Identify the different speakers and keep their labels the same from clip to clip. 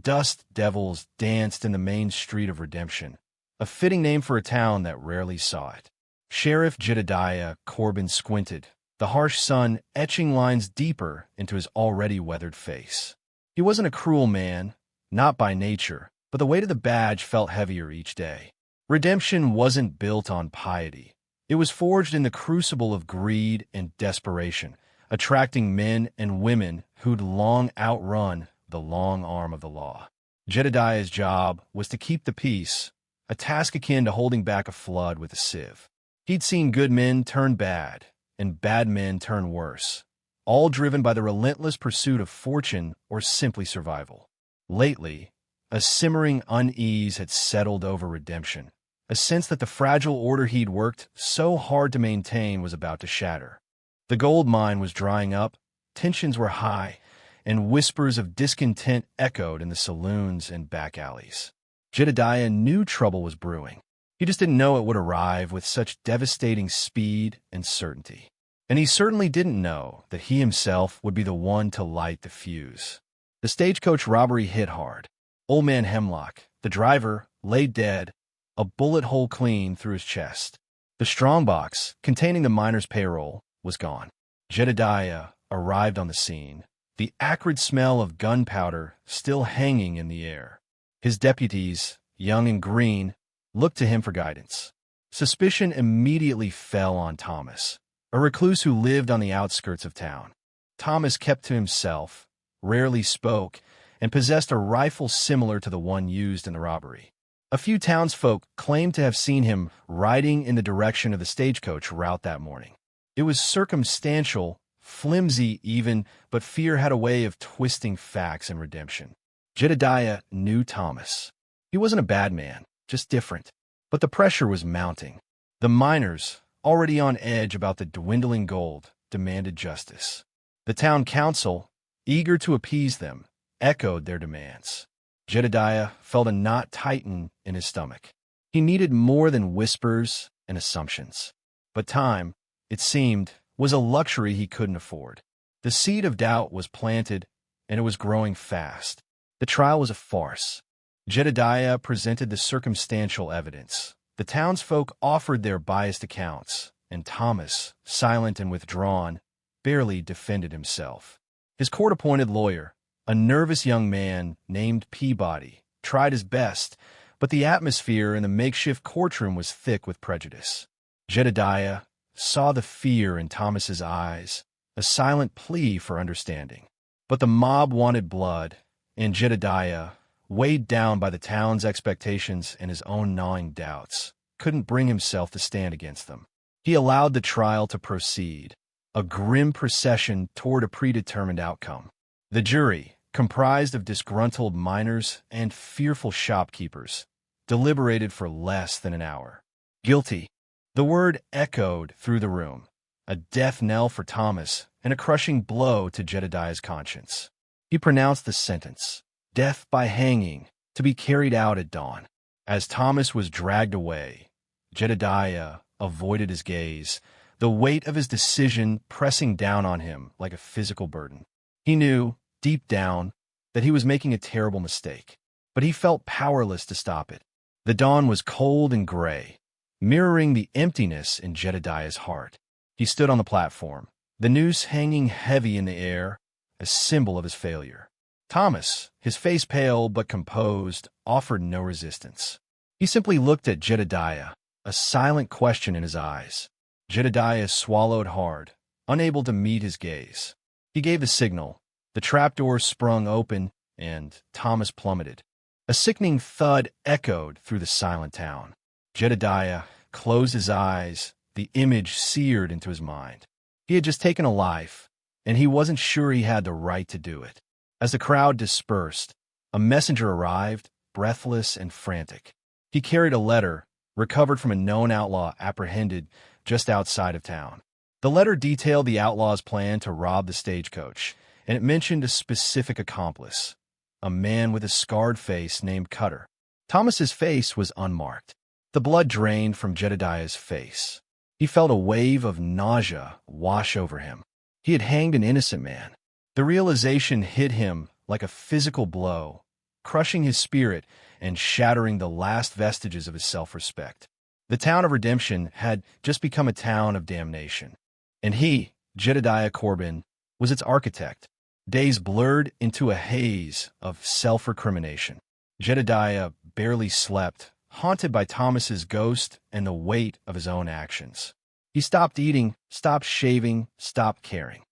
Speaker 1: Dust devils danced in the main street of Redemption, a fitting name for a town that rarely saw it. Sheriff Jedediah Corbin squinted, the harsh sun etching lines deeper into his already weathered face. He wasn't a cruel man, not by nature, but the weight of the badge felt heavier each day. Redemption wasn't built on piety. It was forged in the crucible of greed and desperation, attracting men and women who'd long outrun the long arm of the law. Jedediah's job was to keep the peace, a task akin to holding back a flood with a sieve. He'd seen good men turn bad, and bad men turn worse, all driven by the relentless pursuit of fortune or simply survival. Lately, a simmering unease had settled over Redemption, a sense that the fragile order he'd worked so hard to maintain was about to shatter. The gold mine was drying up, tensions were high, and whispers of discontent echoed in the saloons and back alleys. Jedediah knew trouble was brewing. He just didn't know it would arrive with such devastating speed and certainty. And he certainly didn't know that he himself would be the one to light the fuse. The stagecoach robbery hit hard. Old Man Hemlock, the driver, lay dead, a bullet hole clean through his chest. The strongbox, containing the miner's payroll, was gone. Jedediah arrived on the scene, the acrid smell of gunpowder still hanging in the air. His deputies, young and green, looked to him for guidance. Suspicion immediately fell on Thomas, a recluse who lived on the outskirts of town. Thomas kept to himself, rarely spoke, and possessed a rifle similar to the one used in the robbery. A few townsfolk claimed to have seen him riding in the direction of the stagecoach route that morning. It was circumstantial, flimsy even, but fear had a way of twisting facts in Redemption. Jedediah knew Thomas. He wasn't a bad man, just different. But the pressure was mounting. The miners, already on edge about the dwindling gold, demanded justice. The town council, eager to appease them, echoed their demands. Jedediah felt a knot tighten in his stomach. He needed more than whispers and assumptions. But time, it seemed, was a luxury he couldn't afford. The seed of doubt was planted, and it was growing fast. The trial was a farce. Jedediah presented the circumstantial evidence. The townsfolk offered their biased accounts, and Thomas, silent and withdrawn, barely defended himself. His court-appointed lawyer, a nervous young man named Peabody, tried his best, but the atmosphere in the makeshift courtroom was thick with prejudice. Jedediah saw the fear in Thomas's eyes, a silent plea for understanding. But the mob wanted blood, and Jedediah, weighed down by the town's expectations and his own gnawing doubts, couldn't bring himself to stand against them. He allowed the trial to proceed, a grim procession toward a predetermined outcome. The jury, comprised of disgruntled miners and fearful shopkeepers, deliberated for less than an hour. Guilty. The word echoed through the room, a death knell for Thomas and a crushing blow to Jedediah's conscience. He pronounced the sentence, death by hanging, to be carried out at dawn. As Thomas was dragged away, Jedediah avoided his gaze, the weight of his decision pressing down on him like a physical burden. He knew, deep down, that he was making a terrible mistake, but he felt powerless to stop it. The dawn was cold and gray, mirroring the emptiness in Jedediah's heart. He stood on the platform, the noose hanging heavy in the air, a symbol of his failure. Thomas, his face pale but composed, offered no resistance. He simply looked at Jedediah, a silent question in his eyes. Jedediah swallowed hard, unable to meet his gaze. He gave the signal. The trapdoor sprung open, and Thomas plummeted. A sickening thud echoed through the silent town. Jedediah closed his eyes, the image seared into his mind. He had just taken a life, and he wasn't sure he had the right to do it. As the crowd dispersed, a messenger arrived, breathless and frantic. He carried a letter, recovered from a known outlaw apprehended just outside of town. The letter detailed the outlaw's plan to rob the stagecoach, and it mentioned a specific accomplice, a man with a scarred face named Cutter. Thomas's face was unmarked. The blood drained from Jedediah's face. He felt a wave of nausea wash over him. He had hanged an innocent man. The realization hit him like a physical blow, crushing his spirit and shattering the last vestiges of his self-respect. The town of Redemption had just become a town of damnation, and he, Jedediah Corbin, was its architect. Days blurred into a haze of self-recrimination. Jedediah barely slept, haunted by Thomas's ghost and the weight of his own actions. He stopped eating, stopped shaving, stopped caring.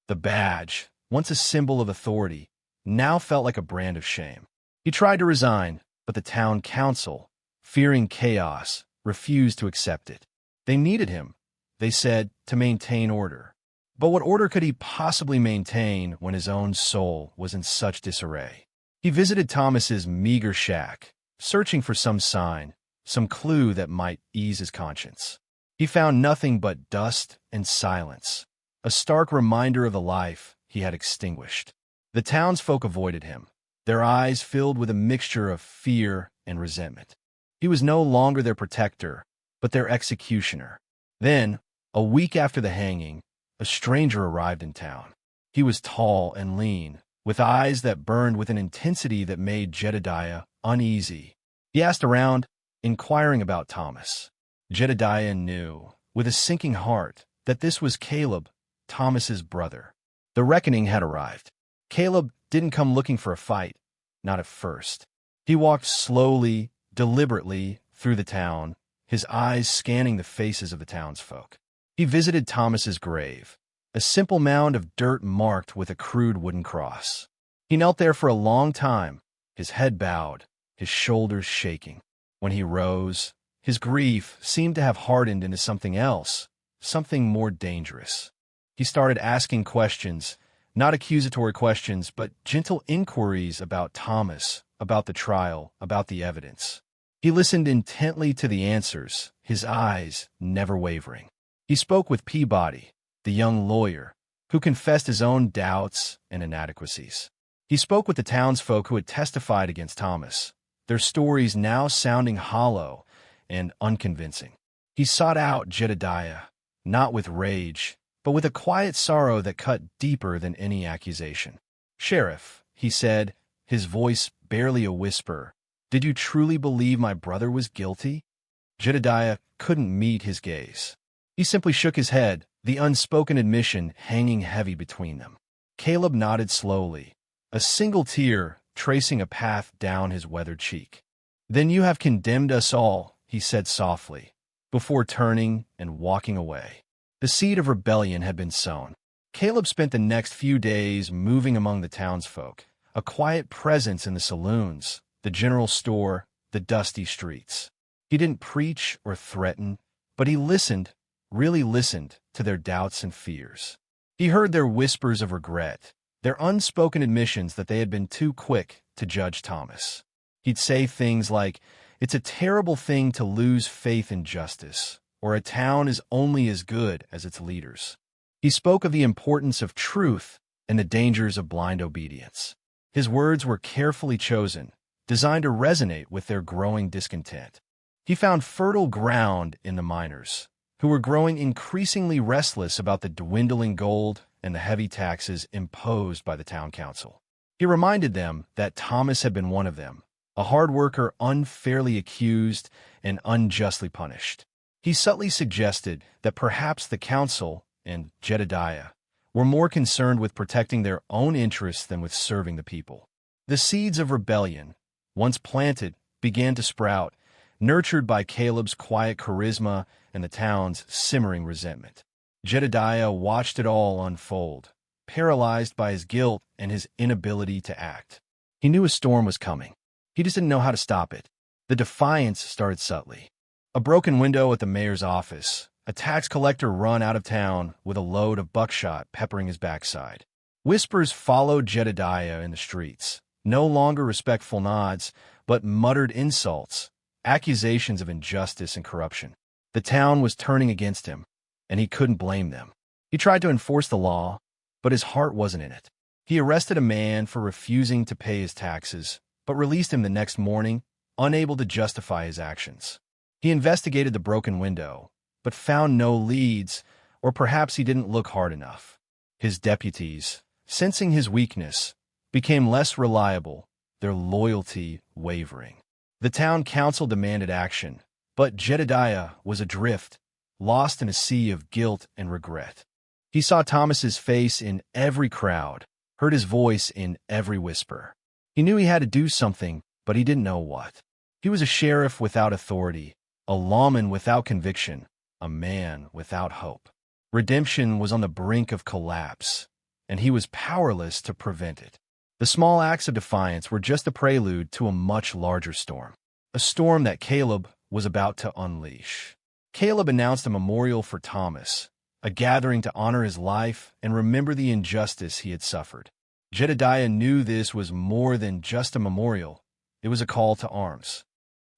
Speaker 1: The badge, once a symbol of authority, now felt like a brand of shame. He tried to resign, but the town council, fearing chaos, refused to accept it. They needed him, they said, to maintain order. But what order could he possibly maintain when his own soul was in such disarray? He visited Thomas's meager shack, searching for some sign, some clue that might ease his conscience. He found nothing but dust and silence, a stark reminder of the life he had extinguished. The townsfolk avoided him, their eyes filled with a mixture of fear and resentment. He was no longer their protector, but their executioner. Then, a week after the hanging, a stranger arrived in town. He was tall and lean, with eyes that burned with an intensity that made Jedediah uneasy. He asked around, inquiring about Thomas. Jedediah knew, with a sinking heart, that this was Caleb, Thomas's brother. The reckoning had arrived. Caleb didn't come looking for a fight, not at first. He walked slowly, deliberately through the town, his eyes scanning the faces of the townsfolk. He visited Thomas's grave, a simple mound of dirt marked with a crude wooden cross. He knelt there for a long time, his head bowed, his shoulders shaking. When he rose, his grief seemed to have hardened into something else, something more dangerous. He started asking questions, not accusatory questions, but gentle inquiries about Thomas, about the trial, about the evidence. He listened intently to the answers, his eyes never wavering. He spoke with Peabody, the young lawyer, who confessed his own doubts and inadequacies. He spoke with the townsfolk who had testified against Thomas, their stories now sounding hollow and unconvincing. He sought out Jedediah, not with rage, but with a quiet sorrow that cut deeper than any accusation. "Sheriff," he said, his voice barely a whisper, "did you truly believe my brother was guilty?" Jedediah couldn't meet his gaze. He simply shook his head, the unspoken admission hanging heavy between them. Caleb nodded slowly, a single tear tracing a path down his weathered cheek. "Then you have condemned us all," he said softly, before turning and walking away. The seed of rebellion had been sown. Caleb spent the next few days moving among the townsfolk, a quiet presence in the saloons, the general store, the dusty streets. He didn't preach or threaten, but he listened, really listened, to their doubts and fears. He heard their whispers of regret, their unspoken admissions that they had been too quick to judge Thomas. He'd say things like, "It's a terrible thing to lose faith in justice," or "a town is only as good as its leaders." He spoke of the importance of truth and the dangers of blind obedience. His words were carefully chosen, designed to resonate with their growing discontent. He found fertile ground in the miners, who were growing increasingly restless about the dwindling gold and the heavy taxes imposed by the town council. He reminded them that Thomas had been one of them, a hard worker unfairly accused and unjustly punished. He subtly suggested that perhaps the council and Jedediah were more concerned with protecting their own interests than with serving the people. The seeds of rebellion, once planted, began to sprout, nurtured by Caleb's quiet charisma and the town's simmering resentment. Jedediah watched it all unfold, paralyzed by his guilt and his inability to act. He knew a storm was coming. He just didn't know how to stop it. The defiance started subtly. A broken window at the mayor's office, a tax collector run out of town with a load of buckshot peppering his backside. Whispers followed Jedediah in the streets, no longer respectful nods, but muttered insults, accusations of injustice and corruption. The town was turning against him, and he couldn't blame them. He tried to enforce the law, but his heart wasn't in it. He arrested a man for refusing to pay his taxes, but released him the next morning, unable to justify his actions. He investigated the broken window, but found no leads, or perhaps he didn't look hard enough. His deputies, sensing his weakness, became less reliable, their loyalty wavering. The town council demanded action, but Jedediah was adrift, lost in a sea of guilt and regret. He saw Thomas's face in every crowd, heard his voice in every whisper. He knew he had to do something, but he didn't know what. He was a sheriff without authority, a lawman without conviction, a man without hope. Redemption was on the brink of collapse, and he was powerless to prevent it. The small acts of defiance were just a prelude to a much larger storm, a storm that Caleb was about to unleash. Caleb announced a memorial for Thomas, a gathering to honor his life and remember the injustice he had suffered. Jedediah knew this was more than just a memorial. It was a call to arms.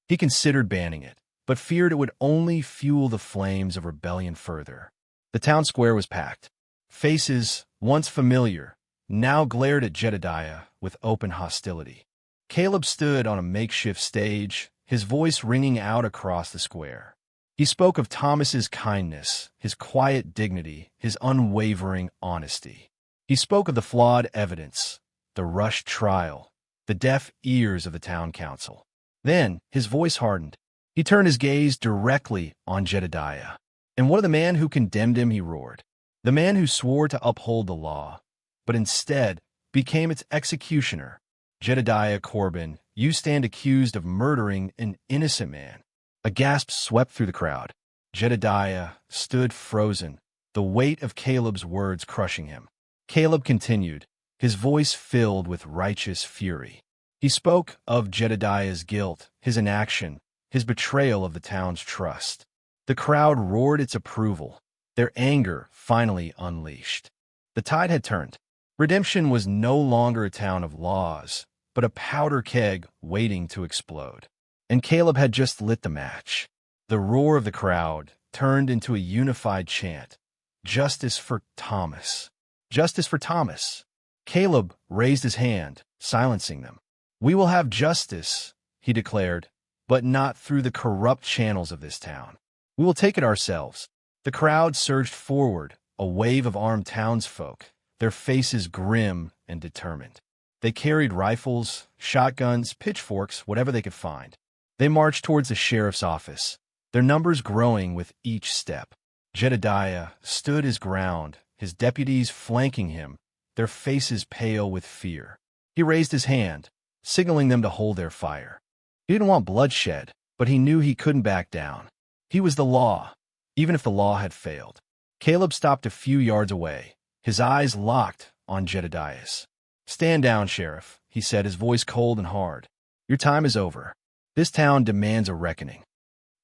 Speaker 1: He considered banning it, but feared it would only fuel the flames of rebellion further. The town square was packed. Faces, once familiar, now glared at Jedediah with open hostility. Caleb stood on a makeshift stage, his voice ringing out across the square. He spoke of Thomas's kindness, his quiet dignity, his unwavering honesty. He spoke of the flawed evidence, the rushed trial, the deaf ears of the town council. Then, his voice hardened. He turned his gaze directly on Jedediah. And what of the man who condemned him, he roared. The man who swore to uphold the law, but instead became its executioner. Jedediah Corbin, you stand accused of murdering an innocent man. A gasp swept through the crowd. Jedediah stood frozen, the weight of Caleb's words crushing him. Caleb continued, his voice filled with righteous fury. He spoke of Jedediah's guilt, his inaction, his betrayal of the town's trust. The crowd roared its approval, their anger finally unleashed. The tide had turned. Redemption was no longer a town of laws, but a powder keg waiting to explode. And Caleb had just lit the match. The roar of the crowd turned into a unified chant. Justice for Thomas. Justice for Thomas. Caleb raised his hand, silencing them. We will have justice, he declared, but not through the corrupt channels of this town. We will take it ourselves. The crowd surged forward, a wave of armed townsfolk, their faces grim and determined. They carried rifles, shotguns, pitchforks, whatever they could find. They marched towards the sheriff's office, their numbers growing with each step. Jedediah stood his ground, his deputies flanking him, their faces pale with fear. He raised his hand, signaling them to hold their fire. He didn't want bloodshed, but he knew he couldn't back down. He was the law, even if the law had failed. Caleb stopped a few yards away, his eyes locked on Jedediah's. Stand down, Sheriff, he said, his voice cold and hard. Your time is over. This town demands a reckoning.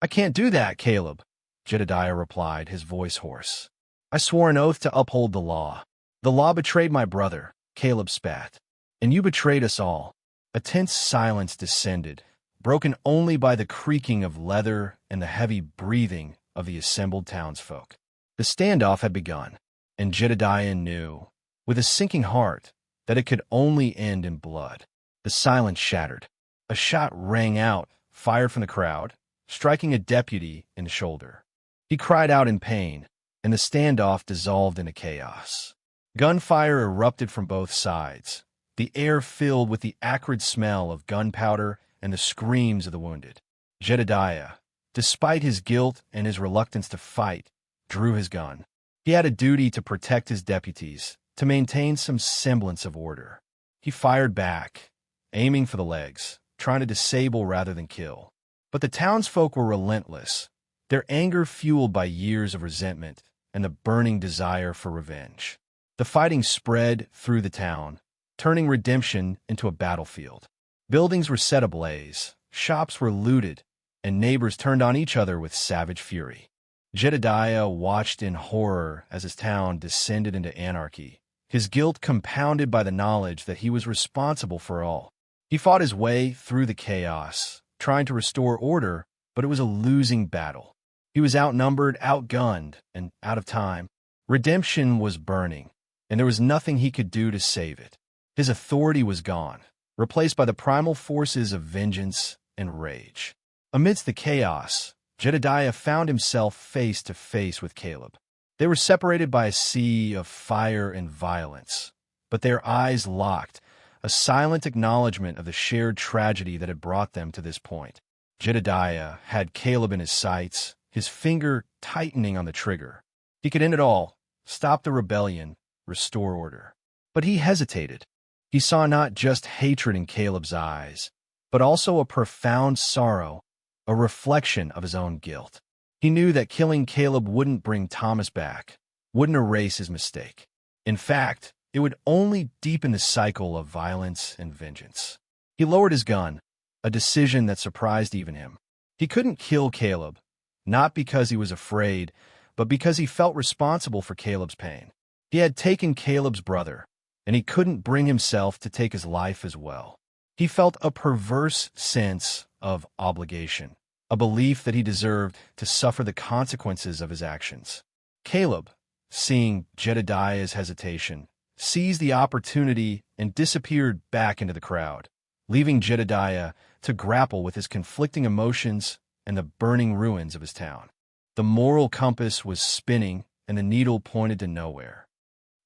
Speaker 1: I can't do that, Caleb, Jedediah replied, his voice hoarse. I swore an oath to uphold the law. The law betrayed my brother, Caleb spat. And you betrayed us all. A tense silence descended, broken only by the creaking of leather and the heavy breathing of the assembled townsfolk. The standoff had begun, and Jedediah knew, with a sinking heart, that it could only end in blood. The silence shattered. A shot rang out, fired from the crowd, striking a deputy in the shoulder. He cried out in pain, and the standoff dissolved into chaos. Gunfire erupted from both sides, the air filled with the acrid smell of gunpowder and the screams of the wounded. Jedediah, despite his guilt and his reluctance to fight, drew his gun. He had a duty to protect his deputies, to maintain some semblance of order. He fired back, aiming for the legs, trying to disable rather than kill. But the townsfolk were relentless, their anger fueled by years of resentment and the burning desire for revenge. The fighting spread through the town, turning Redemption into a battlefield. Buildings were set ablaze, shops were looted, and neighbors turned on each other with savage fury. Jedediah watched in horror as his town descended into anarchy, his guilt compounded by the knowledge that he was responsible for all. He fought his way through the chaos, trying to restore order, but it was a losing battle. He was outnumbered, outgunned, and out of time. Redemption was burning, and there was nothing he could do to save it. His authority was gone, replaced by the primal forces of vengeance and rage. Amidst the chaos, Jedediah found himself face to face with Caleb. They were separated by a sea of fire and violence, but their eyes locked, a silent acknowledgement of the shared tragedy that had brought them to this point. Jedediah had Caleb in his sights, his finger tightening on the trigger. He could end it all, stop the rebellion, restore order. But he hesitated. He saw not just hatred in Caleb's eyes, but also a profound sorrow, a reflection of his own guilt. He knew that killing Caleb wouldn't bring Thomas back, wouldn't erase his mistake. In fact, it would only deepen the cycle of violence and vengeance. He lowered his gun, a decision that surprised even him. He couldn't kill Caleb, not because he was afraid, but because he felt responsible for Caleb's pain. He had taken Caleb's brother, and he couldn't bring himself to take his life as well. He felt a perverse sense of obligation, a belief that he deserved to suffer the consequences of his actions. Caleb, seeing Jedediah's hesitation, seized the opportunity and disappeared back into the crowd, leaving Jedediah to grapple with his conflicting emotions and the burning ruins of his town. The moral compass was spinning, and the needle pointed to nowhere.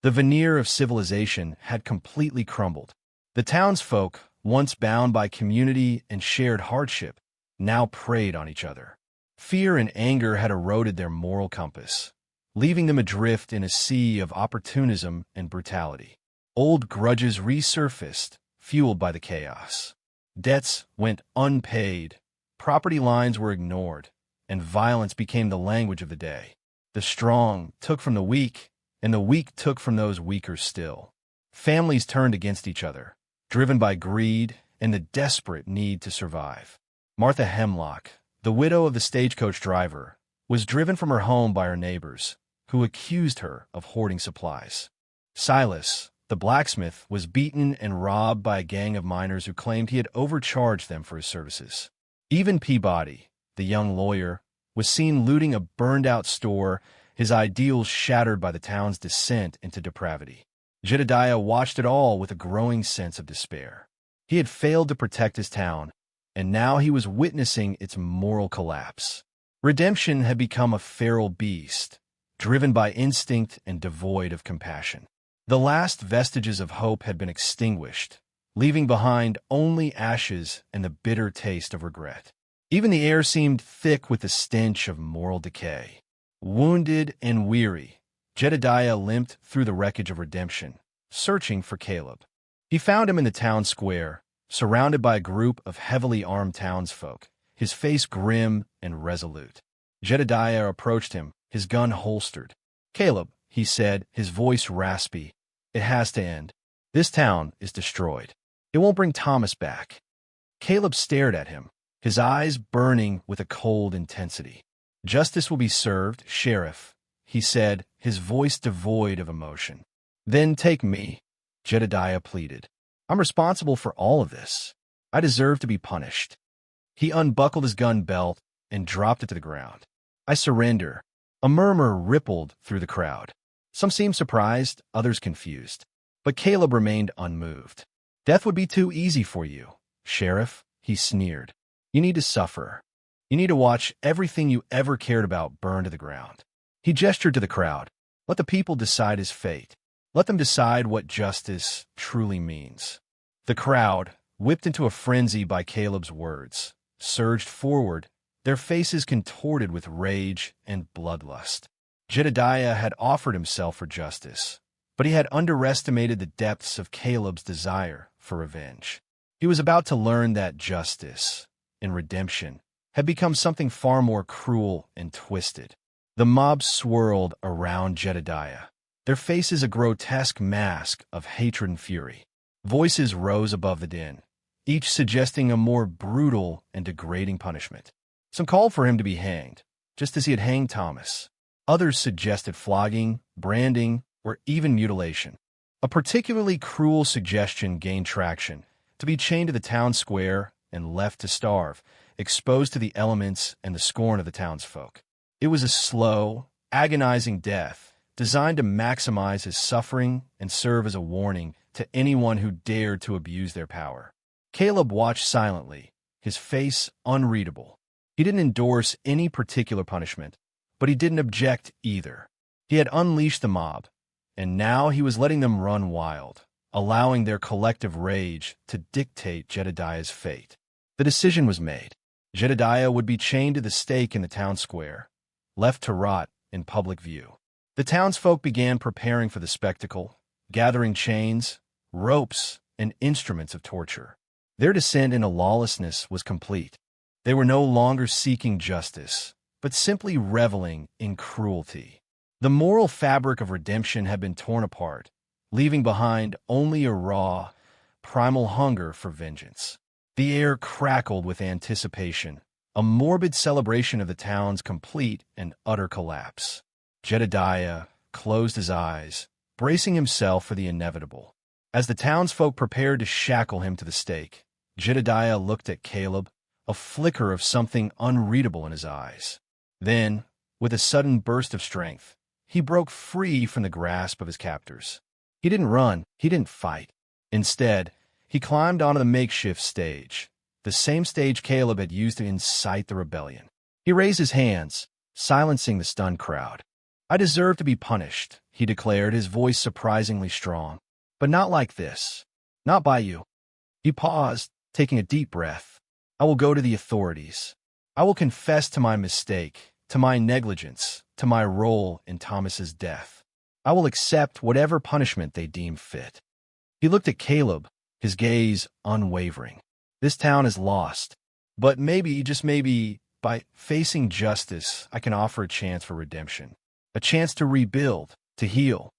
Speaker 1: The veneer of civilization had completely crumbled. The townsfolk, once bound by community and shared hardship, now preyed on each other. Fear and anger had eroded their moral compass, leaving them adrift in a sea of opportunism and brutality. Old grudges resurfaced, fueled by the chaos. Debts went unpaid, property lines were ignored, and violence became the language of the day. The strong took from the weak, and the weak took from those weaker still. Families turned against each other, driven by greed and the desperate need to survive. Martha Hemlock, the widow of the stagecoach driver, was driven from her home by her neighbors, who accused her of hoarding supplies. Silas, the blacksmith, was beaten and robbed by a gang of miners who claimed he had overcharged them for his services. Even Peabody, the young lawyer, was seen looting a burned-out store, his ideals shattered by the town's descent into depravity. Jedediah watched it all with a growing sense of despair. He had failed to protect his town, and now he was witnessing its moral collapse. Redemption had become a feral beast, driven by instinct and devoid of compassion. The last vestiges of hope had been extinguished, leaving behind only ashes and the bitter taste of regret. Even the air seemed thick with the stench of moral decay. Wounded and weary, Jedediah limped through the wreckage of redemption, searching for Caleb. He found him in the town square, surrounded by a group of heavily armed townsfolk, his face grim and resolute. Jedediah approached him, his gun holstered. "Caleb," he said, his voice raspy, "it has to end. This town is destroyed. It won't bring Thomas back." Caleb stared at him, his eyes burning with a cold intensity. "Justice will be served, Sheriff," he said, his voice devoid of emotion. "Then take me," Jedediah pleaded. "I'm responsible for all of this. I deserve to be punished." He unbuckled his gun belt and dropped it to the ground. "I surrender." A murmur rippled through the crowd. Some seemed surprised, others confused. But Caleb remained unmoved. "Death would be too easy for you, Sheriff," he sneered. "You need to suffer. You need to watch everything you ever cared about burn to the ground." He gestured to the crowd. "Let the people decide his fate. Let them decide what justice truly means." The crowd, whipped into a frenzy by Caleb's words, surged forward, their faces contorted with rage and bloodlust. Jedediah had offered himself for justice, but he had underestimated the depths of Caleb's desire for revenge. He was about to learn that justice, and redemption, had become something far more cruel and twisted. The mob swirled around Jedediah, their faces a grotesque mask of hatred and fury. Voices rose above the din, each suggesting a more brutal and degrading punishment. Some called for him to be hanged, just as he had hanged Thomas. Others suggested flogging, branding, or even mutilation. A particularly cruel suggestion gained traction: to be chained to the town square and left to starve, exposed to the elements and the scorn of the townsfolk. It was a slow, agonizing death, designed to maximize his suffering and serve as a warning to anyone who dared to abuse their power. Caleb watched silently, his face unreadable. He didn't endorse any particular punishment, but he didn't object either. He had unleashed the mob, and now he was letting them run wild, allowing their collective rage to dictate Jedediah's fate. The decision was made. Jedediah would be chained to the stake in the town square, left to rot in public view. The townsfolk began preparing for the spectacle, gathering chains, ropes, and instruments of torture. Their descent into lawlessness was complete. They were no longer seeking justice, but simply reveling in cruelty. The moral fabric of redemption had been torn apart, leaving behind only a raw, primal hunger for vengeance. The air crackled with anticipation, a morbid celebration of the town's complete and utter collapse. Jedediah closed his eyes, bracing himself for the inevitable. As the townsfolk prepared to shackle him to the stake, Jedediah looked at Caleb, a flicker of something unreadable in his eyes. Then, with a sudden burst of strength, he broke free from the grasp of his captors. He didn't run, he didn't fight. Instead, he climbed onto the makeshift stage, the same stage Caleb had used to incite the rebellion. He raised his hands, silencing the stunned crowd. "I deserve to be punished," he declared, his voice surprisingly strong. "But not like this. Not by you." He paused, taking a deep breath. "I will go to the authorities. I will confess to my mistake, to my negligence, to my role in Thomas's death. I will accept whatever punishment they deem fit." He looked at Caleb, his gaze unwavering. "This town is lost, but maybe, just maybe, by facing justice, I can offer a chance for redemption, a chance to rebuild, to heal."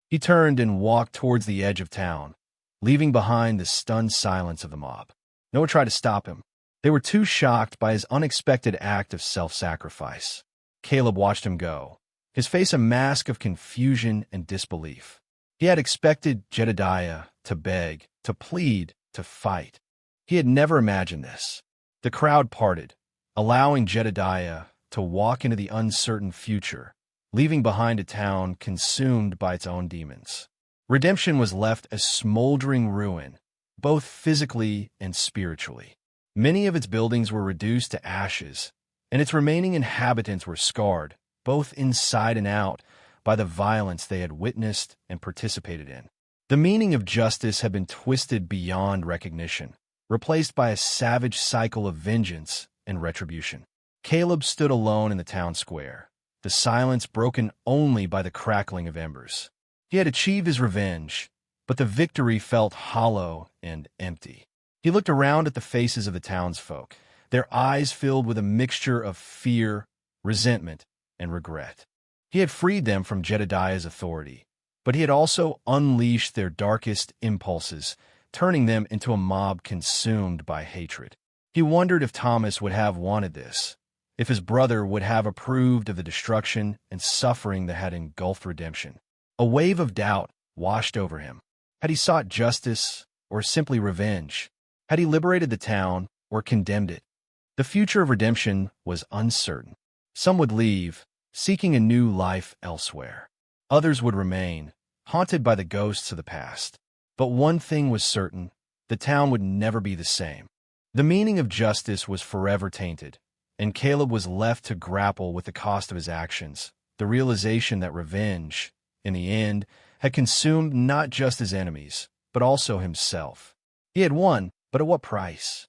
Speaker 1: He turned and walked towards the edge of town, leaving behind the stunned silence of the mob. No one tried to stop him. They were too shocked by his unexpected act of self-sacrifice. Caleb watched him go, his face a mask of confusion and disbelief. He had expected Jedediah to beg, to plead, to fight. He had never imagined this. The crowd parted, allowing Jedediah to walk into the uncertain future, leaving behind a town consumed by its own demons. Redemption was left a smoldering ruin, both physically and spiritually. Many of its buildings were reduced to ashes, and its remaining inhabitants were scarred, both inside and out, by the violence they had witnessed and participated in. The meaning of justice had been twisted beyond recognition, replaced by a savage cycle of vengeance and retribution. Caleb stood alone in the town square, the silence broken only by the crackling of embers. He had achieved his revenge, but the victory felt hollow and empty. He looked around at the faces of the townsfolk, their eyes filled with a mixture of fear, resentment, and regret. He had freed them from Jedediah's authority, but he had also unleashed their darkest impulses, turning them into a mob consumed by hatred. He wondered if Thomas would have wanted this, if his brother would have approved of the destruction and suffering that had engulfed redemption. A wave of doubt washed over him. Had he sought justice or simply revenge? Had he liberated the town or condemned it? The future of redemption was uncertain. Some would leave, seeking a new life elsewhere. Others would remain, haunted by the ghosts of the past. But one thing was certain: the town would never be the same. The meaning of justice was forever tainted, and Caleb was left to grapple with the cost of his actions, the realization that revenge, in the end, had consumed not just his enemies, but also himself. He had won, but at what price?